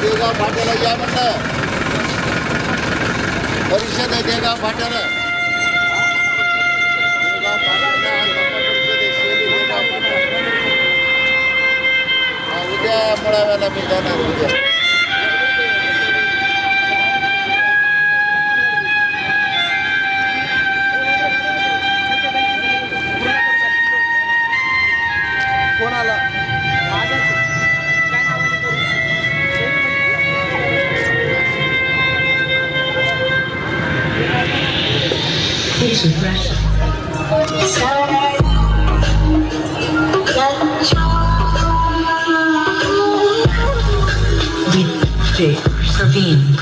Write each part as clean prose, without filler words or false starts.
देगाव फाट्याला या म्हणलं, परिषद आहे देगाव फाट्याला. उद्या मुळाव्याला मी जाणार उद्या. कोणाला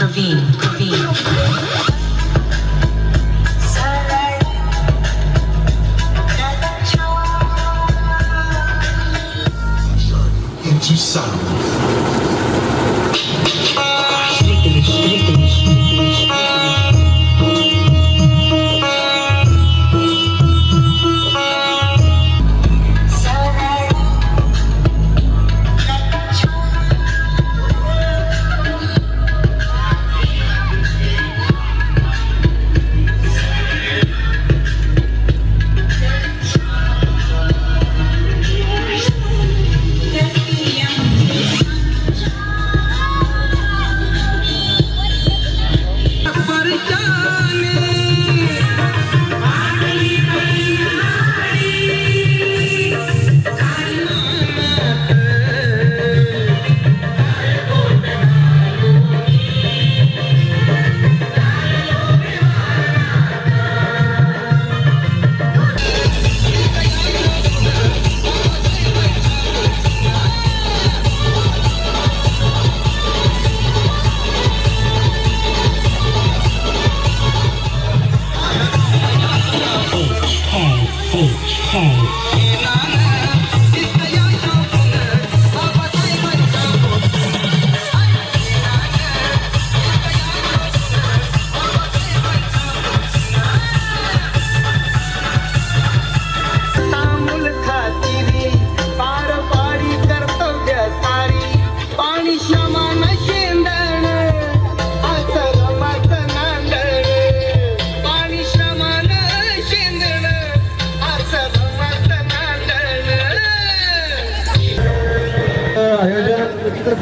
Praveen. Into sound.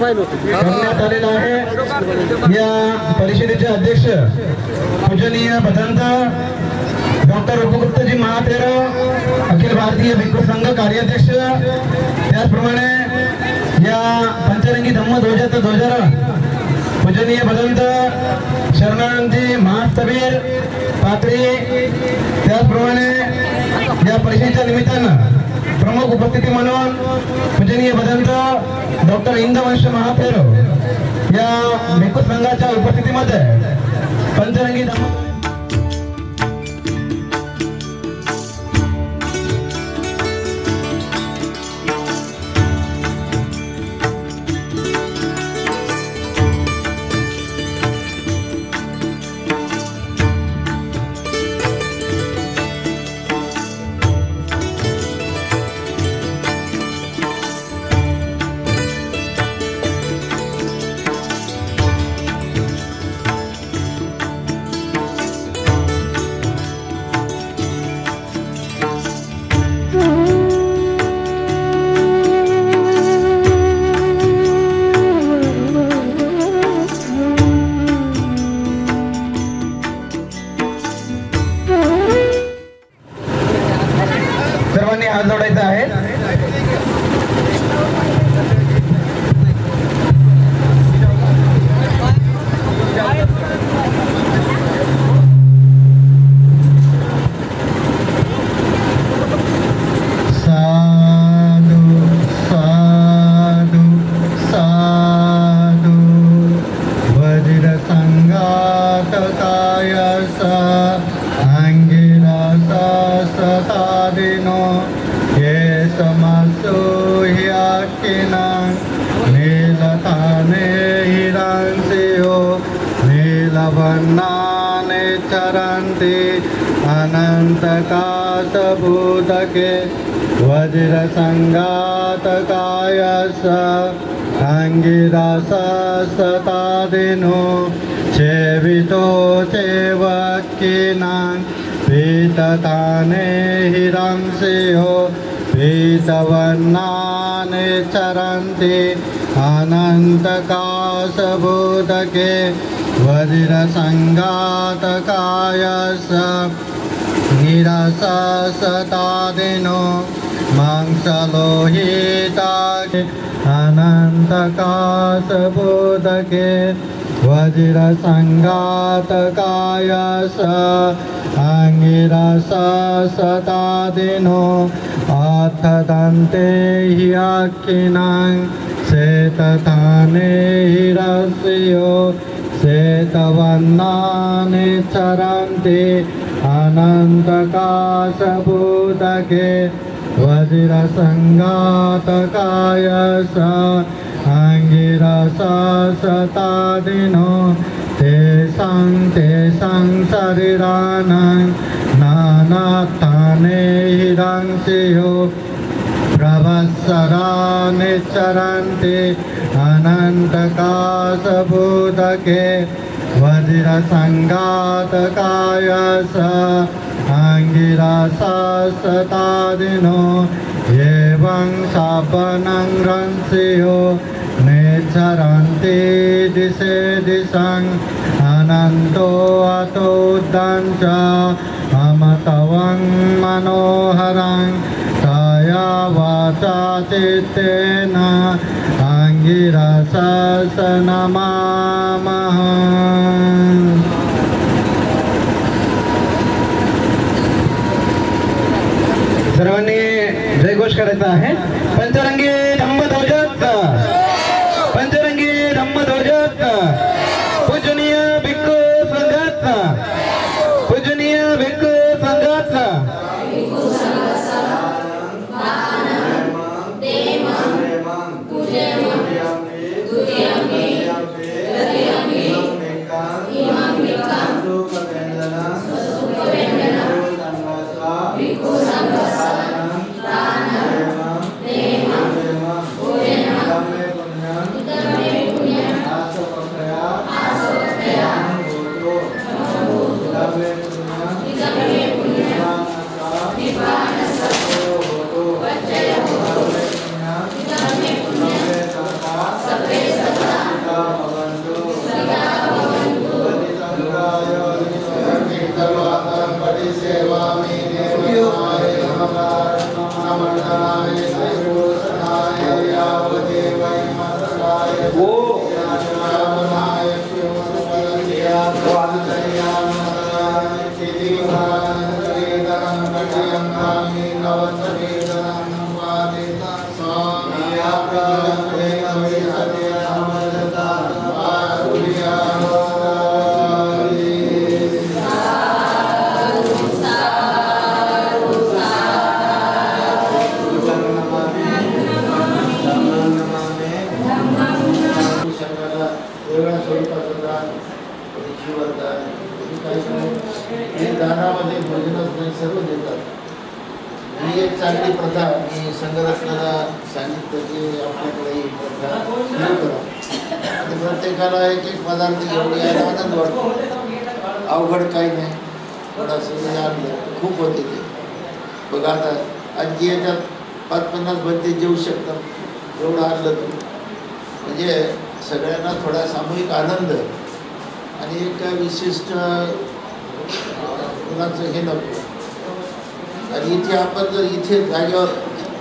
करण्यात आलेला आहे. या परिषदेचे अध्यक्ष पूजनीय भदंत डॉक्टर उपगुप्तजी महातेर, अखिल भारतीय भिक्खू संघ कार्याध्यक्ष. त्याचप्रमाणे या पंचरंगी धम्म ध्वजाचा ध्वजारोहण पूजनीय भदंत शरणानंदजी महास्तबीर पात्री. त्याचप्रमाणे या परिषदेच्या निमित्तानं प्रमुख उपस्थिती म्हणून पूजनीय भदंत डॉक्टर इंदवंश महाथेर या भिक्खू संघाच्या उपस्थितीमध्ये पंचरंगी धम्म हात जोडायचा आहे. अनंतकाशभूतके वज्र संगातकायस अंगिरसा सतादिनो चेवितो चेवक्किनां पीतताने हिरंसियो पीतवर्णानि चरन्ति अनन्तकाशभूतके वज्रसङ्घातकायस निरसा सतादिनो मांसलोहिताके अनन्तकाशभूतके वज्रसङ्घातकायस अंगिरसा सतादिनो अथदन्ते हि अक्खिनां श्वेतताने हिरस्यो श्वेतवर्णानि चरन्ति अनन्तकाशभूतके वज्रसङ्घातकायस अंगिरसा सतादिनो तेषां शरीराणां नानास्थाने हिरंसियो प्रवत्सराणि चरन्ति अनन्तकाशभूतके वज्रसङ्घातकायस अंगिरसा सतादिनो एवं शापनं रंसियो नेचरन्ति दिशे दिशं अनन्तो अतोदञ्च अमतवं मनोहरं काया वाचा चित्तेन अंगिरसा नमामः। सर्वांनी जयघोष करायचा आहे. पंचरंगी धम्मध्वजात, पंचरंगी धम्मध्वजात, पूजनीय भिक्खू संघात, पूजनीय भिक्खू संघात. दानामध्ये भोजनच नाही, सर्व देतात. ही एक चांगली प्रथा मी संघरत्नाला सांगितलं की आपल्याकडे ही प्रथा सुरू करा. आणि प्रत्येकाला एक एक पदार्थ घेऊन यायला आनंद वाटतो. अवघड काही नाही, थोडासा आणलं खूप होते ते. बघा आता आणखी याच्यात 5-50 बंदे जेवू शकतात, एवढं आणलं तू म्हणजे सगळ्यांना थोडा सामूहिक आनंद आणि एक विशिष्ट कुणाचं हे नको. आणि इथे आपण जर इथे जागेवर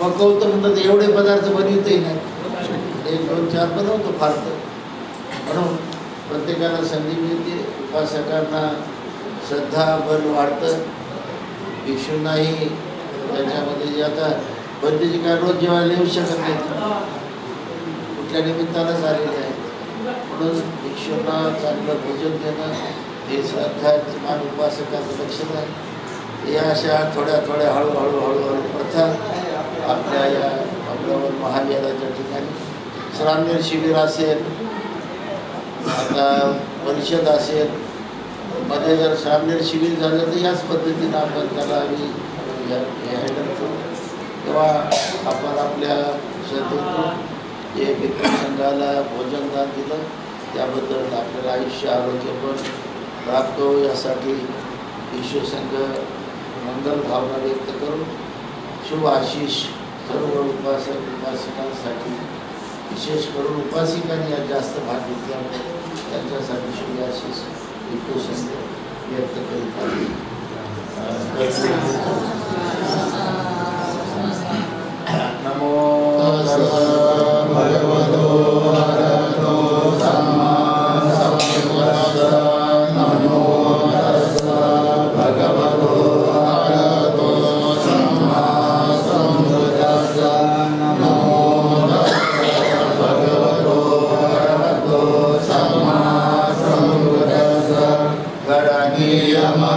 पकवतो म्हणलं तर एवढे पदार्थ बनवतही नाही, 1-2-4 बनवतो फार तर. म्हणून प्रत्येकाला संधी मिळते, उपासकांना श्रद्धा बल वाढतं, भिक्षूंनाही त्याच्यामध्ये जे आता बंदीची काय रोज जेवायला येऊ शकत नाही, कुठल्या निमित्तानंच आलेले आहे. म्हणून भिक्षूंना चांगलं भोजन देणं हे श्रद्धामान उपासकाचं लक्षण आहे. या अशा थोड्या थोड्या हळूहळू प्रथा आपल्या या अमरावती महाविहाराच्या ठिकाणी श्रामणेर शिबिर असेल, आता परिषद असेल, मध्ये जर श्रामणेर शिबिर झालं तर याच पद्धतीनं आपण त्याला हँडल करू. तेव्हा आपण आपल्या श्रद्धेतून जे भिक्खू संघाला भोजनदान दिलं त्याबद्दल आपल्याला आयुष्य आरोग्य पण प्राप्त हो यासाठी ईश्वरसंघ मंगल भावना व्यक्त करून शुभ आशिष सर्व उपासक उपासिकांसाठी विशेष करून उपासिकांनी यात जास्त भाग घेतल्यामुळे त्यांच्यासाठी शुभ आशिष ईश्वरसंघ व्यक्त करीत आहे. नमो भगवतो अरहतो सम्मा सम्बुद्धस्स. नमो भगवतो अरहतो सम्मा सम्बुद्धस्स. नमो भगवतो अरहतो सम्मा सम्बुद्धस्स. गणनीयमन्त्रकुशले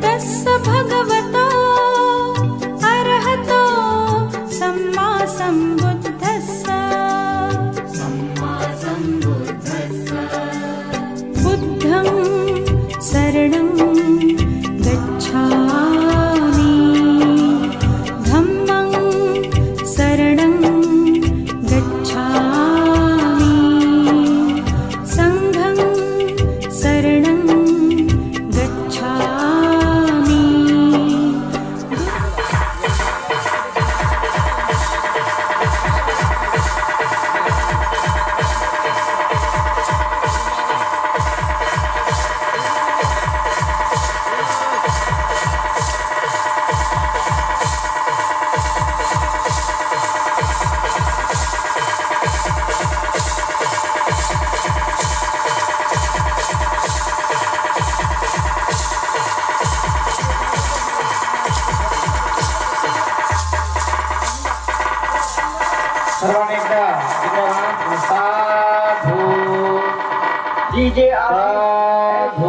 तस्य भगवतो अरहतो सम्मा सम्बुद्धस्य बुद्धं शरणं गच्छामि धम्मं शरणं गच्छामि संघं शरणं गच्छामि। सर्वांनी एकदा साधू DJ साधू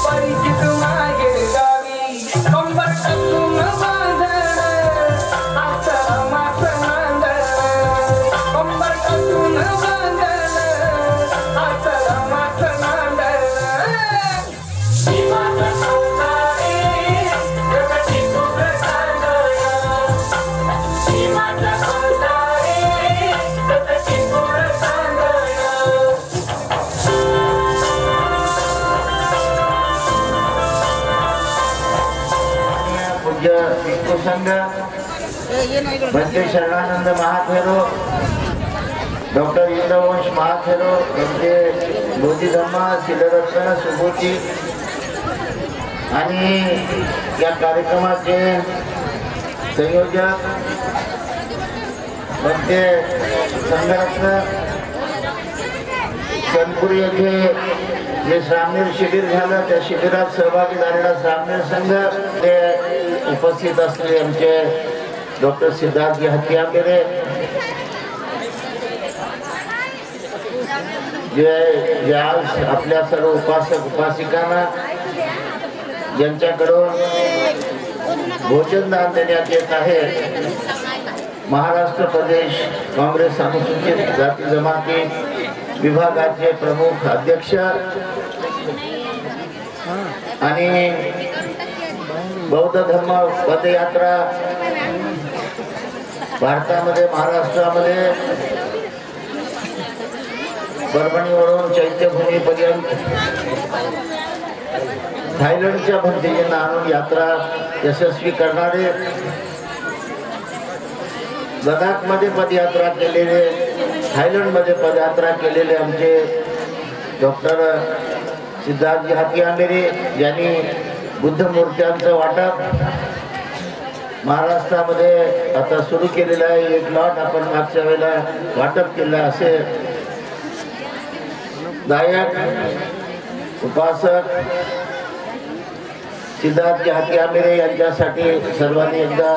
परिचित मागे गावी कंबर टाकून बांधण आता मात नांदण कंबर टाकून बांधण आता मात नांदण जीवाचा संसारे जगती सुख सांगण जीवाचा संसारे जगती सुख सांगण पूज्य भिक्खू संघ भंते शरणानंद महाथेरो डॉक्टर इंद्रवंश महाथेरो भंते बोधिधम्मा शिलरत्न सुबोधी आणि या कार्यक्रमाचे संयोजक भंते संघरत्न सनपुरी येथे जे श्रामणेर शिबिर झालं त्या शिबिरात सहभागी झालेला श्रामणेर संघ ते उपस्थित असलेले आमचे डॉक्टर सिद्धार्थ हत्यांबेरे जे आज आपल्या सर्व उपासक उपासिकांना ज्यांच्याकडून भोजन दान देण्यात येत आहे महाराष्ट्र प्रदेश काँग्रेस अनुसूचित जाती जमाती विभागाचे प्रमुख अध्यक्ष आणि बौद्ध धर्म पदयात्रा भारतामध्ये महाराष्ट्रामध्ये परभणीवरून चैत्यभूमीपर्यंत थायलंडच्या भंतेजींना आणून यात्रा यशस्वी करणारे लडाखमध्ये पदयात्रा केलेले थायलंडमध्ये पदयात्रा केलेले आमचे डॉक्टर सिद्धार्थ हत्यांबेरे यांनी बुद्ध मूर्त्यांचं वाटप महाराष्ट्रामध्ये आता सुरू केलेलं आहे। एक लॉट आपण मागच्या वेळेला वाटप केलं असे गायक उपासक सिद्धार्थ हत्यांबेरे यांच्यासाठी सर्वांनी एकदा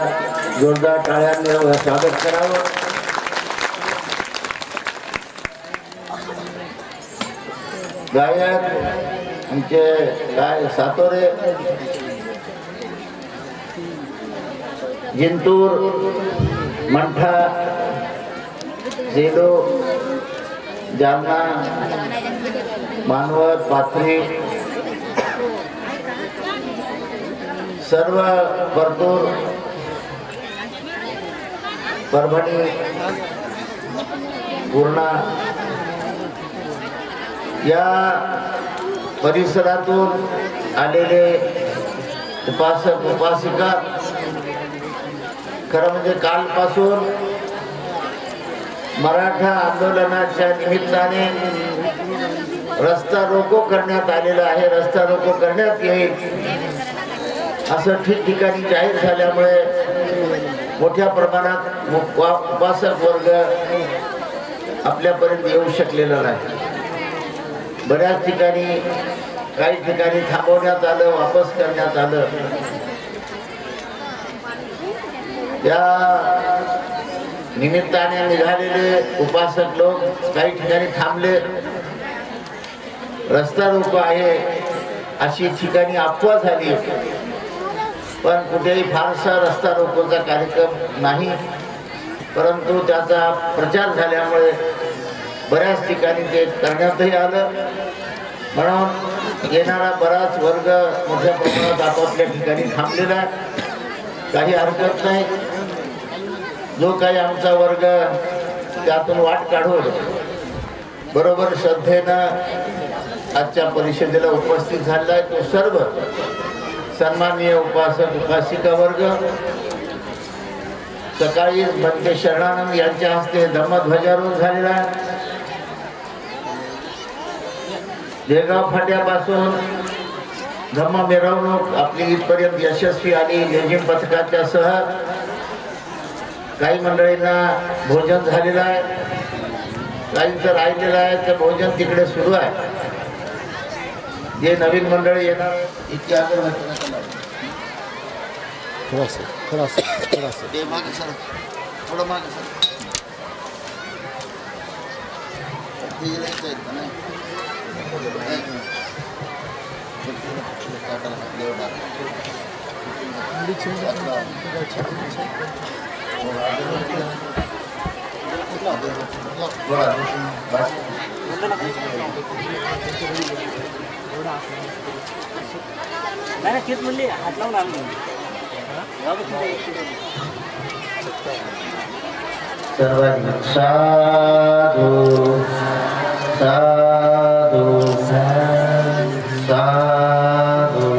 जोरदार टाळ्यांनी स्वागत करावं। गायक आमचे काय सातोरे जिंतूर मंठा झेलो जालना मानवत पाथरी सर्व परतूर परभणी पूर्णा या परिसरातून आलेले उपासक उपासिका खरं म्हणजे कालपासून मराठा आंदोलनाच्या निमित्ताने रस्ता रोको करण्यात आलेला आहे, रस्ता रोको करण्यात येईल असं ठिकठिकाणी जाहीर झाल्यामुळे मोठ्या प्रमाणात उपासक वर्ग आपल्यापर्यंत येऊ शकलेला नाही. बऱ्याच ठिकाणी काही ठिकाणी थांबवण्यात आलं, वापस करण्यात आलं. या निमित्ताने निघालेले उपासक लोक काही ठिकाणी थांबले. रस्ता रोको आहे अशी ठिकाणी अफवा झाली, पण कुठेही फारसा रस्ता रोकोचा कार्यक्रम नाही. परंतु त्याचा प्रचार झाल्यामुळे बऱ्याच ठिकाणी ते करण्यातही आलं. म्हणून येणारा बराच वर्ग मोठ्या प्रमाणात आपापल्या ठिकाणी थांबलेला आहे. काही हरकत नाही. जो काही आमचा वर्ग त्यातून वाट काढून बरोबर श्रद्धेनं आजच्या परिषदेला उपस्थित झालेला आहे, तो सर्व सन्माननीय उपासक उपासिका वर्ग सकाळी भंते शरणानंद यांच्या हस्ते धम्मध्वजारोहण झालेला आहे. देगाव फाट्यापासून धम्म मिरवणूक आपली इथपर्यंत यशस्वी आली. लेझिम पथकाच्या सह काही मंडळींना भोजन झालेलं आहे, काहींचं राहिलेलं आहे, तर भोजन तिकडे सुरू आहे. जे नवीन मंडळी येणार इतके अगरबत्ती ते मागे सर, थोडं मागे सर. ते यायचं आहे का नाही? तेच म्हणले हात लावून आणून सर्वांनी साधू साधू साधू.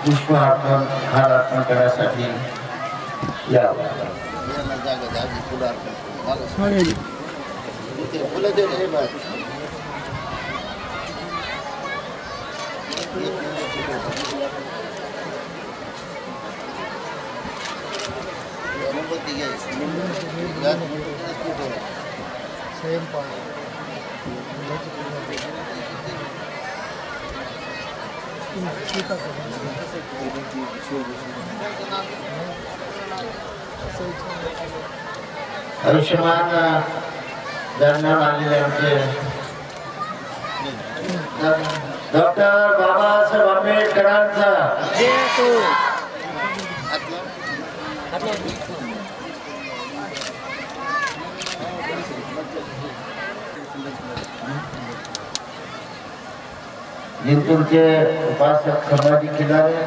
पुष्प अर्पण हार अर्पण करण्यासाठी यावं. फुलं दे रे बाय. आयुष्यमान दरम्यान आलेले आमचे डॉक्टर बाबासाहेब आंबेडकरांचा जिंतूरचे उपासक समाधी किनारे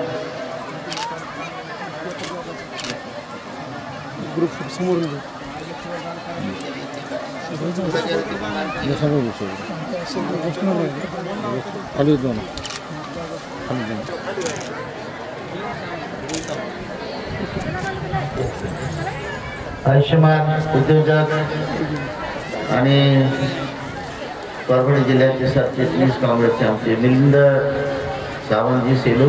आयुष्यमान उद्योजक आणि परभणी जिल्ह्याचे सरचिटणीस काँग्रेसचे आमचे मिलिंद सावंतजी सेलू,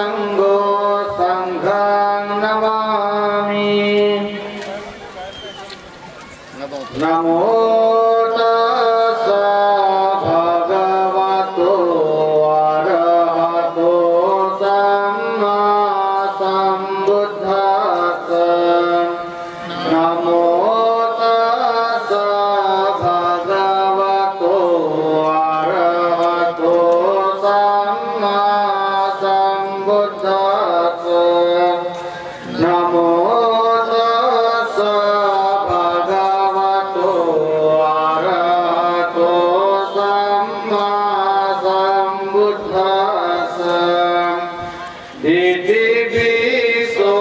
संगो संघं नमामि। नमो तस्सा भगवतो अरहतो सम्मा सम्बुद्धस्सा। नमो तस्सा भगवतो अरहतो सम्मा सम्बुद्धस्सा। नमो तस्सा भगवतो अरहतो सम्मा सम्बुद्धस्सा। इति विश्वो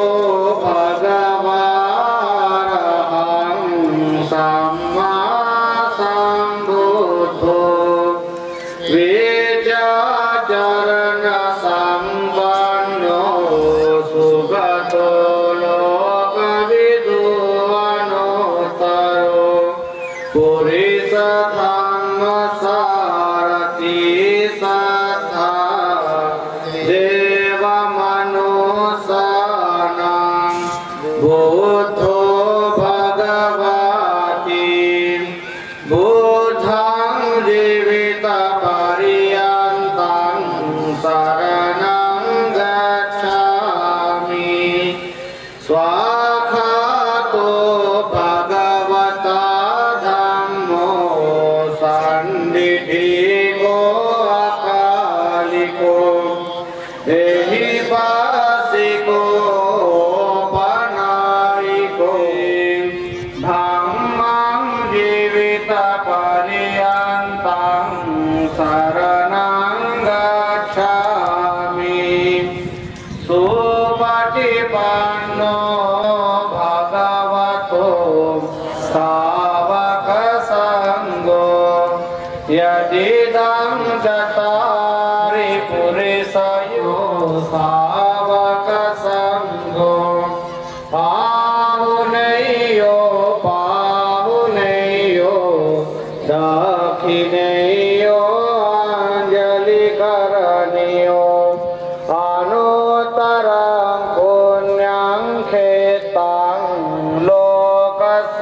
भगवानहं सम्मा सम्बुद्धो वेदाचरण सम्पन्नो सुगतो लोकविदुवनोत्तरो पुरुषधर्मसारथी सद्धा देवमनुष्याणां बुद्धो भगवति बुद्धं जीवितपर्यन्तं शरणं गच्छामि। स्वाक्षातो भगवता धम्मो सन्निधिको अकालिको देहिवासिको पनायिको धम्मं जीवितपर्यन्तं शरणं गच्छामि। सुपटिपन्नो भगवतो सावकसङ्गो यदिदं चत्वारि पुरुषयो सावकसङ्गो पाहुनैयो पाहुनैयो दक्षिणैयो अञ्जलिकरणीयो अनुत्तरं पुण्यं क्षेत्रं लोकसाति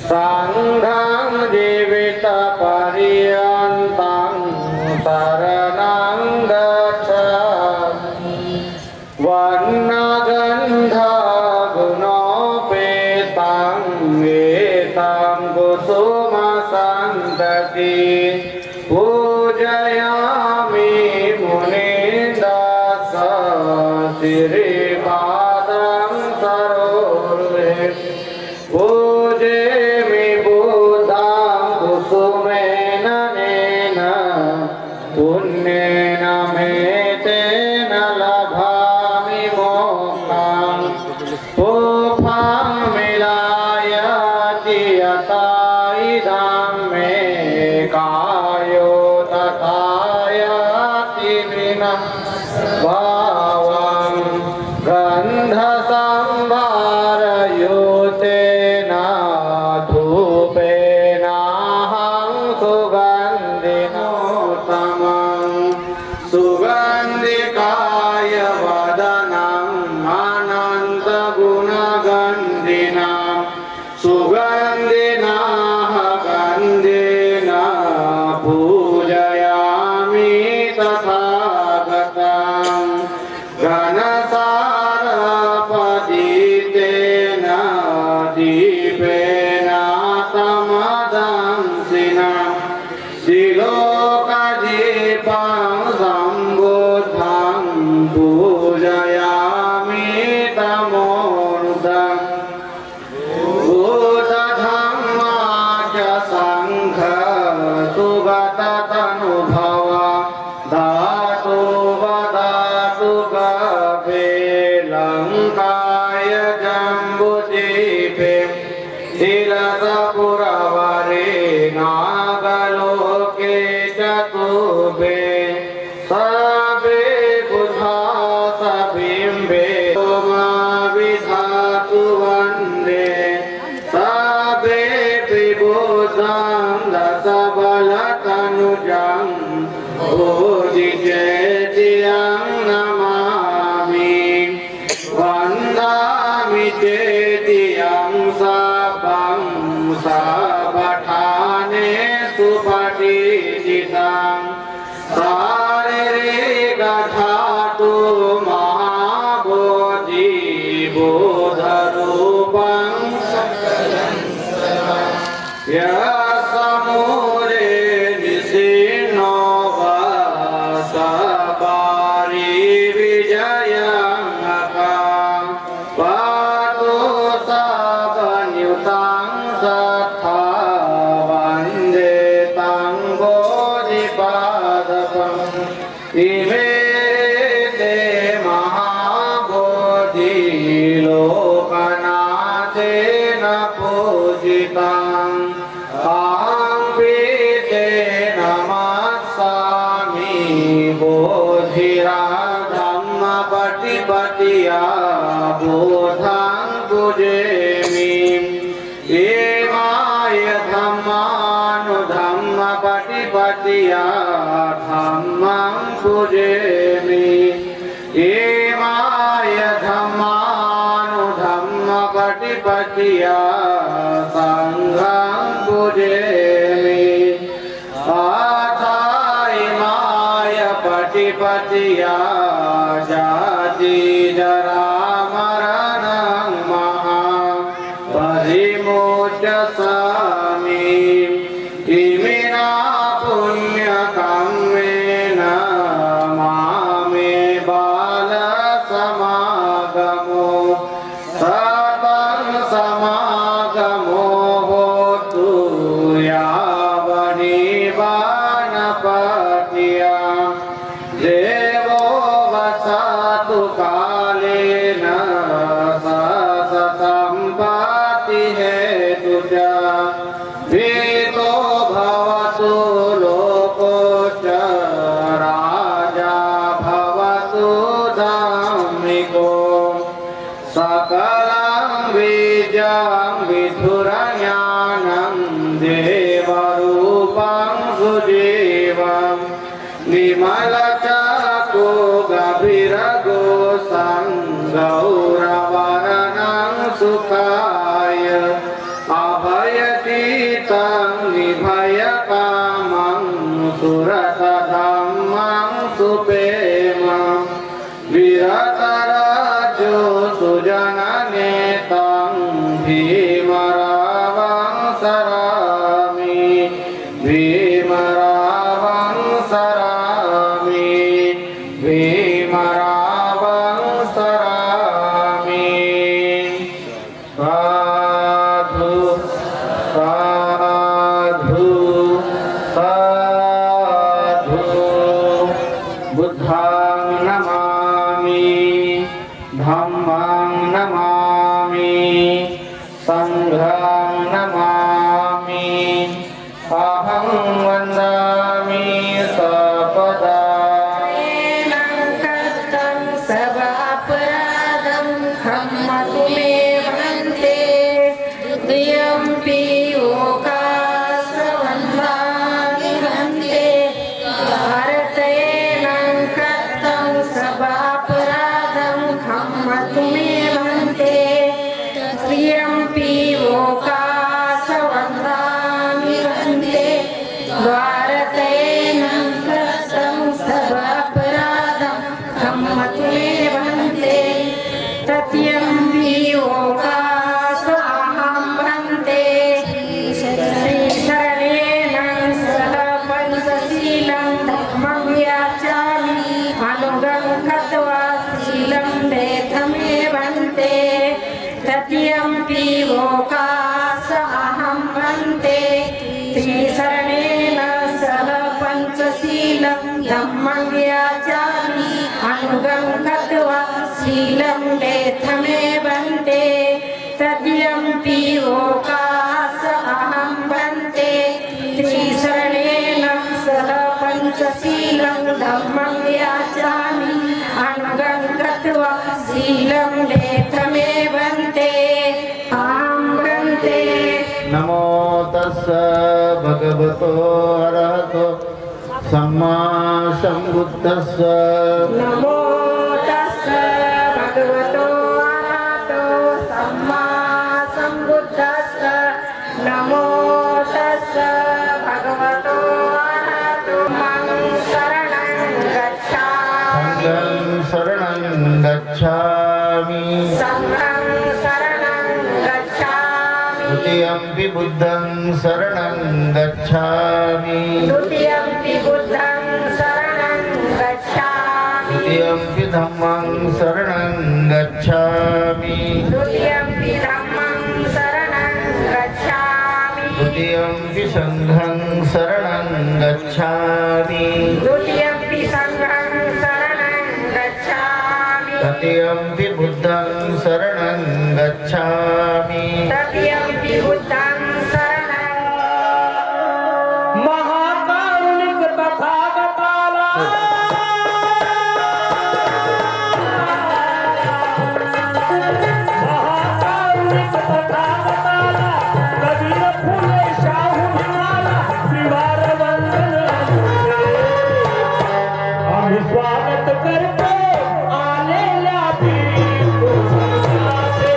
संघं जीवितपर्यन्तं शरणं गच्छामि। वर्णगन्धगुणोपेतं एतं कुसुमसन्तति पूजयामि मुनीन्द्रस्य श्रीपादं सरोरुहे। पूजेमि बुद्धं कुसुमेन नेन पुण्येन मे तेन लभामि मोक्षं। पुष्पं मिलायति यथा इदं मे कायो तथा याति विना भावं। गन्धसंभारयुतेन धूपेनाहं सुगन्धिनोत्तमं। सुगन्धिकाय वदनम् अनन्तगुणगन्धिनां सुगन्धिनाः गन्धेन पूजयामि तथागतं। दधातु महाबोधि बोधरूपं समूरे निशीनो वासवारी विजयंका पातु सावन्युतां सत्था वन्दे तं बोधिपादपम् इमे ते महाबोधि लोकनाथेन पूजिताम् अहं पीते नमस्सामि बोधिराधम्मपटिपतिया बोधां पूजेमि एमाय धम्मानुधम्मपटिपतिया धम्मं पूजेमि एमाय धम्मानुधम्मपटिपतिया संघं पूजेमि आथाय माय पटिपतिया जाति जरा मरणं महा परिमोचसामि इमिना पुण्यकम्मेन मामे बालसमागमो सर्वं समागमो होतु यावनिवानपत्या देवो वसतु कालेन सतसम्पत्ति हेतु च भीतो भवतु लोको च राजा भवतु धार्मिको सकलं बीजं विधुरज्ञानं देवरूपं सुजीवं विमलचको गभीरगो गौरवर्णं सुखाय अभयतीतं विभयकामं सुरतधम्मं सुपेमं विरतराजो सुजननेतं भीमरावं सरामि भीमरावं सरामि भीमरावं सरामि साधु साधु साधु बुद्धं नमामि धम्मं नमामि संघं नमामि अहं वन्दामि सपदा कर्तं सवापराधं खम्मतु मे वन्दे द्वियम्पि ओकाश्रवन्दामि वन्दे भारतेनं कर्तं सवापराधं खम्मतु मे वन्दे द्वियम्पि ओकाश्रवन्दामि वन्दे भारतेनं कृतं सर्वापराधं खम्मतु मे वन्दे तत्यम्पि ओकाशोऽहं वन्दे श्रीशरणेन सह पञ्चशीलं धर्मं याचामि अनुगं कृत्वा शीलं देथमे वन्दे तत्यम्पि ओकाशोऽहं वन्दे श्रीशरणेन सह पञ्चशीलं धम्मं याचामि अनुगं कृत्वा शीलं देथमे वन्दे तद्यम्पि ओकाशोऽहं वन्दे श्रीशरणेन सह पञ्चशीलं धम्मं याचामि अनुगं कृत्वा शीलं देथमे वन्दे अहं वन्दे नमो तस्स भगवतो अरहतो सम्मा सम्बुद्धस्स नमो तस्स भगवतो अरहतो सम्मा सम्बुद्धस्स नमो तस्स भगवतो अरहतो मं शरणं गच्छामि संघं शरणं गच्छामि संघं शरणं गच्छामि द्वितीयंपि बुद्धं शरणं गच्छामि द्वितीयंपि बुद्धं शरणं गच्छामि द्वितीयंपि धम्मं शरणं गच्छामि द्वितीयंपि धम्मं शरणं गच्छामि द्वितीयंपि संघं शरणं गच्छामि द्वितीयंपि संघं शरणं गच्छामि तृतीयंपि बुद्धं शरणं गच्छामि तृतीयंपि बुद्धं शरणं महाकारुणिक तथागताला महाकारुणिक तथागताला कबीर फुले शाहू भीमाला श्रीवार वंदन आम्ही स्वागत करतो आलेल्या भिक्खू संघाचे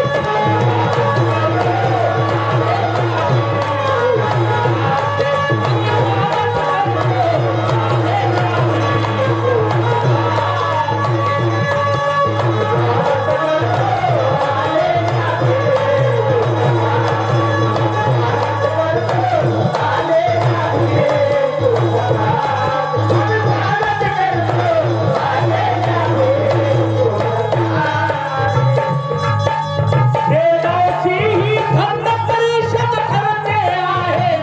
देवाची ही धर्म परिषद ठरते आहे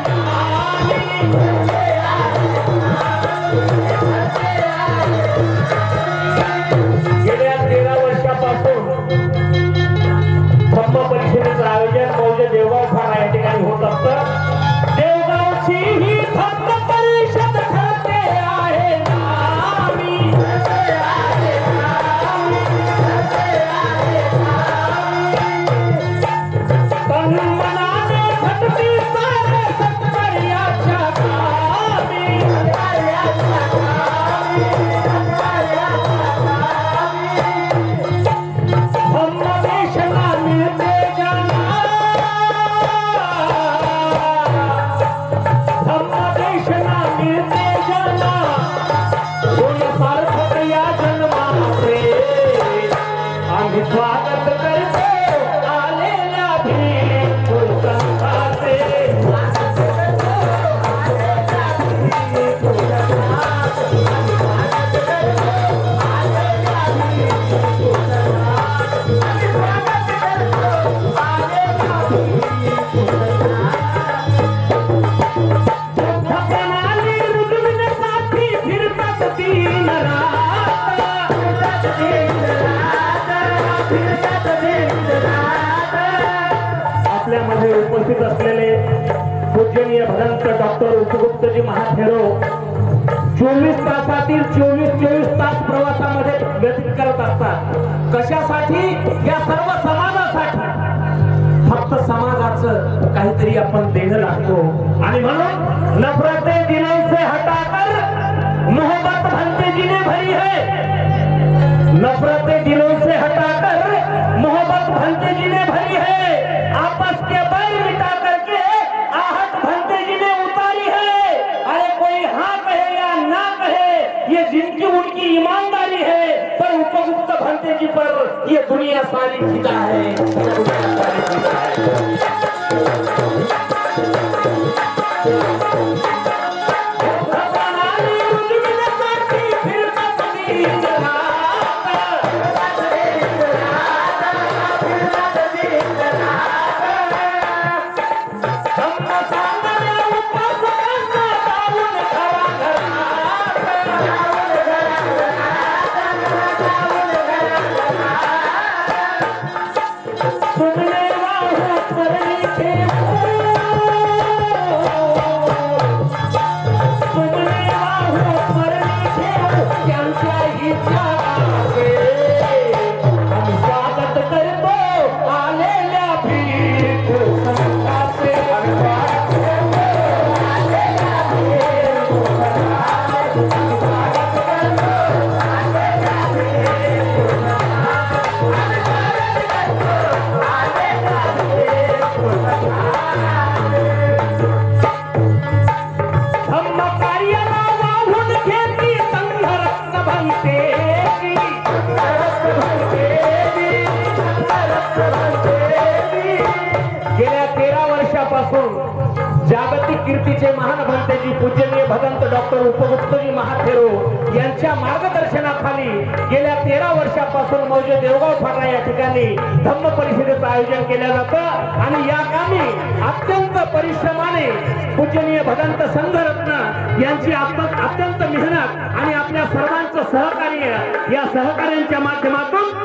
गेल्या 13 वर्षापासून धम्म परिषदेचं आयोजन मौजे देवगाव फारा या ठिकाणी होत असतं. देवगावची ही धम्म परिषद ठरते आहे नामी. तन्मनाने झटती सारे सत्कार्याच्या कामी. धम्मदेशना मिळते ज्यांना, धम्मदेशना मिळते ज्यांना, गुण सार्थक या जन्माचे. आम्ही स्वागत करतो आलेल्या भिक्खू संघाचे. बुद्धप्रणाली रुजविण्यासाठी फिरतात दिन रात. आपल्यामध्ये उपस्थित असलेले पूजनीय भदंत डॉक्टर उपगुप्तजी महाथेरो 24 तासातील 24 तास प्रवासामध्ये व्यतीत करत असतात. कशासाठी? या सर्व समाजासाठी. फक्त समाजाचं काहीतरी आपण देणं लागतो आणि म्हणून नफरते दिलों से हटाकर मोहब्बत भरते जीने भरी है. नफरते दिलों से हटाकर मोहब्बत भरते जीने भरी है. आपस के बैर मिटा करके आहट भरते जीने उतारी है. अरे कोई हाँ कहे या ना कहे ये जिनकी उनकी ईमानदारी है, पर उपगुप्त भंते जी पर ये दुनिया सारी फिदा है. प्रणाली रुजविण्यासाठी फिरतात दिन रात. धम्म सांगण्या उपासकांना जाऊन घराघरात. सुनले वाहू करणी ठेवू भक्तीचे महान भंतेजी पूजनीय भगवंत डॉक्टर उपगुप्तजी महाथेरो यांच्या मार्गदर्शनाखाली गेल्या 13 वर्षापासून मौजे देवगाव फाटा या ठिकाणी धम्म परिषदेचं आयोजन केलं जातं आणि या कामी अत्यंत परिश्रमाने पूजनीय भगवंत संघरत्न यांची अत्यंत मेहनत आणि आपल्या सर्वांचं सहकार्य या सहकार्यांच्या माध्यमातून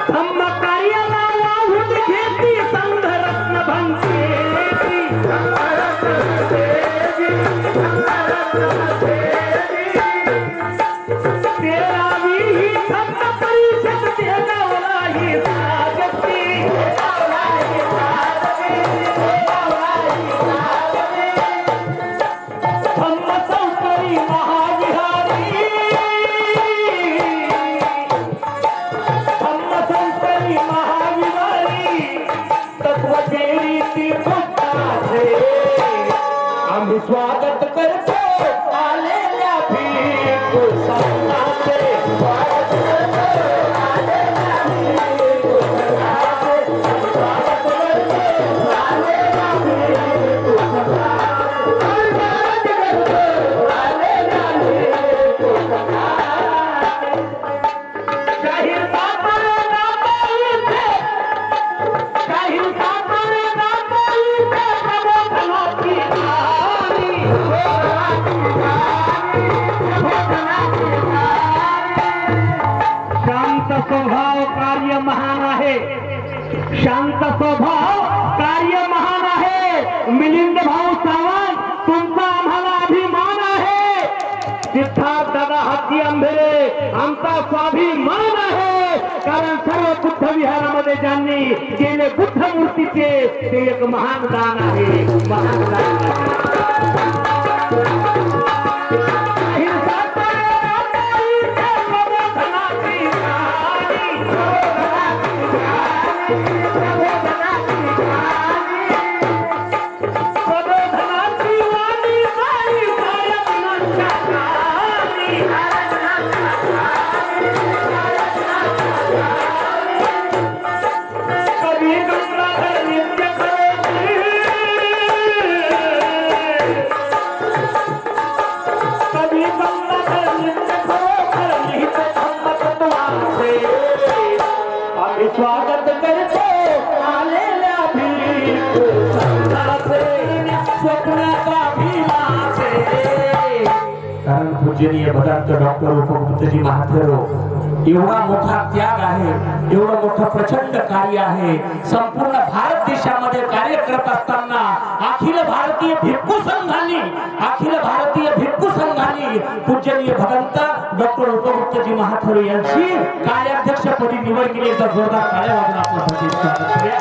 धम्म कार्याला वाहून घेती संघरत्न भंतेजी स्वागत करतो आलेल्या भिक्खू संघाचे स्वागत करतो आलेल्या भिक्खू संघाचे स्वागत करतो आलेल्या भिक्खू संघाचे स्वागत करतो आलेल्या भिक्खू संघाचे शाहीर सातारा नामाईचे शाहीर सातारा नामाईचे प्रबोधनाची शांत स्वभाव कार्य महान आहे शांत स्वभाव कार्य महान आहे मिलिंद भाऊ सावंत तुमचा आम्हाला अभिमान आहे सिद्धार्थ दादा हाती आंबेरे आमचा स्वाभिमान आहे कारण सर्व बुद्ध विहारामध्ये ज्यांनी केले बुद्ध मूर्तीचे ते एक महान दान आहे महान दान स्वागत करतो आलेल्या भिक्खू संघाचे स्वप्नाचा भीमाचे कारण पूजनीय भगवंत डॉक्टर उपगुप्तजी महाथेरो एवढा मोठा त्याग आहे एवढं मोठं प्रचंड कार्य आहे संपूर्ण भारत देशामध्ये कार्य करत असताना अखिल भारतीय भिक्खू संघाने पूजनीय भगवंत डॉक्टर उपगुप्तजी महाथेरो यांची कार्याध्यक्षपदी निवड केली तर जोरदार टाळ्या वाजवून आपलं स्वागत करूया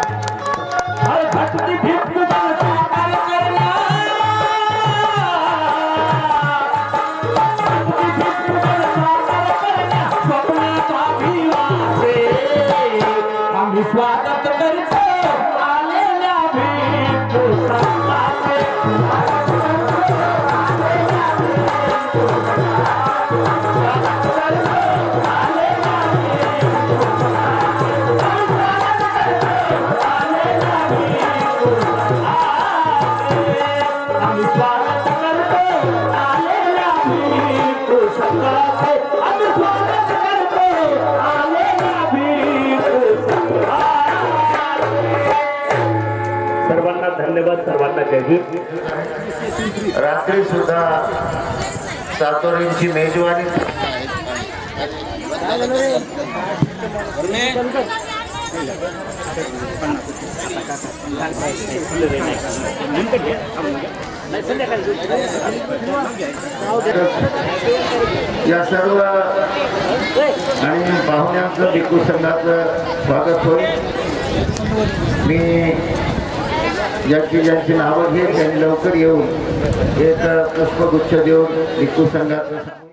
हर भक्ती भिक्खू साकार करण्या स्वप्नाचा भिवाचे आम्ही स्वागत करतो आलेल्या भिक्खू संघाचे सर्वांना धन्यवाद सर्वांना जय हिंद रात्री सुद्धा सातोरींची मेजवानी या सर्व आणि पाहुण्यांचं भिक्खू संघाचं स्वागत होईल मी ज्यांची नावं घेत त्यांनी लवकर येऊन एक पुष्पगुच्छ देऊन भिक्खू संघाचं